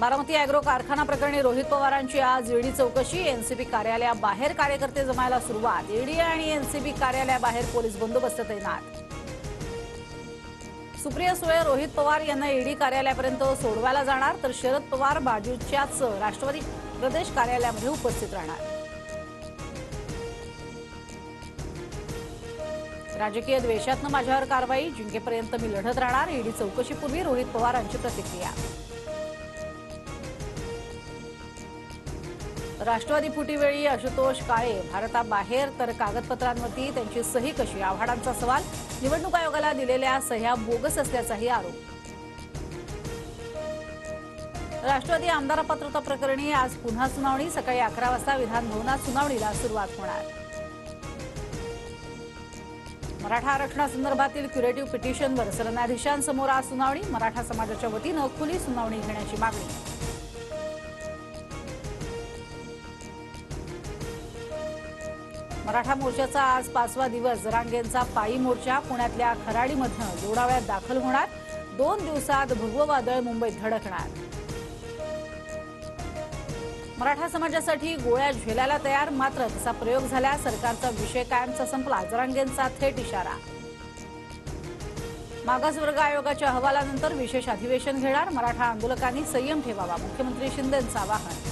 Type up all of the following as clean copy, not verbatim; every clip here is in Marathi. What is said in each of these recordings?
बारामती अॅग्रो कारखाना प्रकरणी रोहित पवारांची आज ईडी चौकशी। एनसीबी कार्यालयाबाहेर कार्यकर्ते जमायला सुरुवात। ईडी आणि एनसीबी कार्यालयाबाहेर पोलीस बंदोबस्त तैनात। सुप्रिया सुळे रोहित पवार यांना ईडी कार्यालयापर्यंत सोडवायला जाणार, तर शरद पवार बाजूच्याच राष्ट्रवादी प्रदेश कार्यालयामध्ये उपस्थित राहणार। राजकीय द्वेषातनं माझ्यावर कारवाई, जिंकेपर्यंत मी लढत राहणार। ईडी चौकशीपूर्वी रोहित पवारांची प्रतिक्रिया। राष्ट्रवादी फुटीवेळी आशुतोष काळे भारताबाहेर, तर कागदपत्रांवरती त्यांची सही कशी, आव्हाडांचा सवाल। निवडणूक आयोगाला दिलेल्या सह्या बोगस असल्याचाही आरोप। राष्ट्रवादी आमदार पात्रता प्रकरणी आज पुन्हा सुनावणी। सकाळी 11 वाजता विधान भवनात सुनावणीला सुरुवात होणार। मराठा आरक्षणासंदर्भातील क्युरेटिव्ह पिटिशनवर सरन्यायाधीशांसमोर आज सुनावणी। मराठा समाजाच्या वतीनं खुली सुनावणी घेण्याची मागणी। मराठा मोर्चाचा आज 5वा दिवस। जरांगेंचा पायी मोर्चा पुण्यातल्या खराडीमधनं जोडाव्यात दाखल होणार। 2 दिवसात भगवं वादळ मुंबईत धडकणार। मराठा समाजासाठी गोळ्या झेलायला तयार, मात्र तसा प्रयोग झाला, सरकारचा विषय कायमचा संपला। जरांगेंचा थेट इशारा। मागासवर्ग आयोगाच्या अहवालानंतर विशेष अधिवेशन घेणार। मराठा आंदोलकांनी संयम ठेवावा, मुख्यमंत्री शिंदेंचं आवाहन।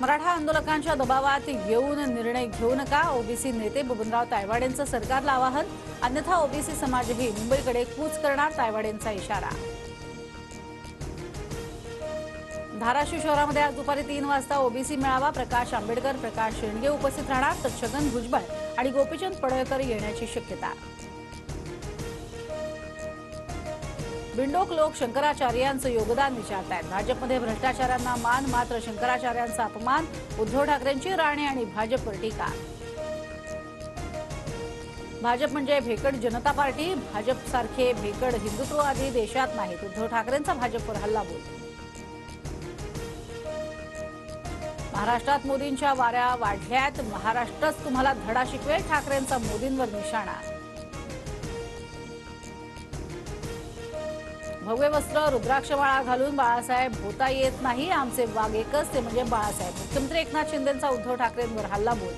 मराठा आंदोलकांच्या दबावात येऊन निर्णय घेऊ नका, ओबीसी नेते बबनराव तायवाडेंचं सरकारला आवाहन। अन्यथा ओबीसी समाजही मुंबईकडे कूच करणार, तायवाडेंचा इशारा। धाराशिव शहरामध्ये आज दुपारी 3 वाजता ओबीसी मेळावा। प्रकाश आंबेडकर, प्रकाश शेंडगे उपस्थित राहणार, तर छगन भुजबळ आणि गोपीचंद पडळकर येण्याची शक्यता। बिंडोक लोक शंकराचार्यांचं योगदान विचारतायत। भाजपमध्ये भ्रष्टाचारांना मान, मात्र शंकराचार्यांचा अपमान। उद्धव ठाकरेंची राणे आणि भाजपवर टीका। भाजप म्हणजे भेकड जनता पार्टी, भाजपसारखे भेकड हिंदुत्ववादी देशात नाहीत। उद्धव ठाकरेंचा भाजपवर हल्लाबोल। महाराष्ट्रात मोदींच्या वाऱ्या वाढल्यात, महाराष्ट्रच तुम्हाला धडा शिकवेल, ठाकरेंचा मोदींवर निशाणा। भगवे वस्त्र रुद्राक्षमाळा घालून बाळासाहेब होता येत नाही, आमचे वाघ एकच ते म्हणजे बाळासाहेब। मुख्यमंत्री एकनाथ शिंदेंचा उद्धव ठाकरेंवर हल्लाबोल।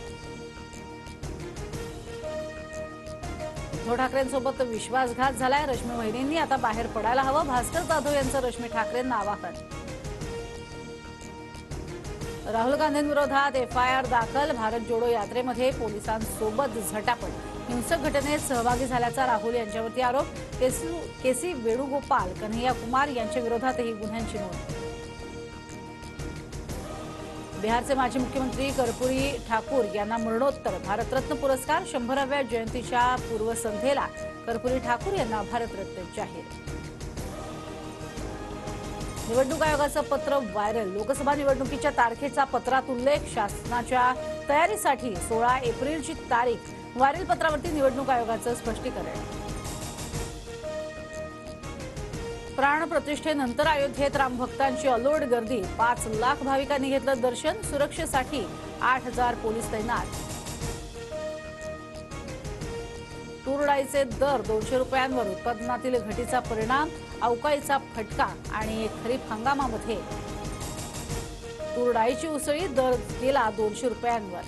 उद्धव ठाकरेंसोबत विश्वासघात झालाय, रश्मी वहिनींनी आता बाहेर पडायला हवं, भास्कर जाधव यांचं रश्मी ठाकरेंना आवाहन। राहुल गांधींविरोधात एफआयआर दाखल, भारत जोडो यात्रेमध्ये पोलिसांसोबत झटापट, हिंसक घटनेत सहभागी झाल्याचा राहुल यांच्यावरती आरोप। केसी वेणुगोपाल, कन्हैया कुमार यांच्या विरोधातही गुन्ह्यांची नोंद। बिहारचे माजी मुख्यमंत्री कर्पूरी ठाकूर यांना मरणोत्तर भारतरत्न पुरस्कार। 100व्या जयंतीच्या पूर्वसंध्येला कर्पूरी ठाकूर यांना भारतरत्न जाहीर। निवडणूक आयोगाचं पत्र व्हायरल, लोकसभा निवडणुकीच्या तारखेचा पत्रात उल्लेख। शासनाच्या तयारीसाठी 16 एप्रिलची तारीख, व्हायरल पत्रावरती निवडणूक आयोगाचं स्पष्टीकरण। प्राणप्रतिष्ठेनंतर अयोध्येत रामभक्तांची अलोट गर्दी, 5 लाख भाविकांनी घेतलं दर्शन। सुरक्षेसाठी 8000 पोलीस तैनात। तूर डाळीचे दर 200 रुपयांवर, उत्पादनातील घटीचा परिणाम, अवकाळीचा फटका आणि खरीप हंगामामध्ये तूर डाळीची उसळी दर गेला 200 रुपयांवर।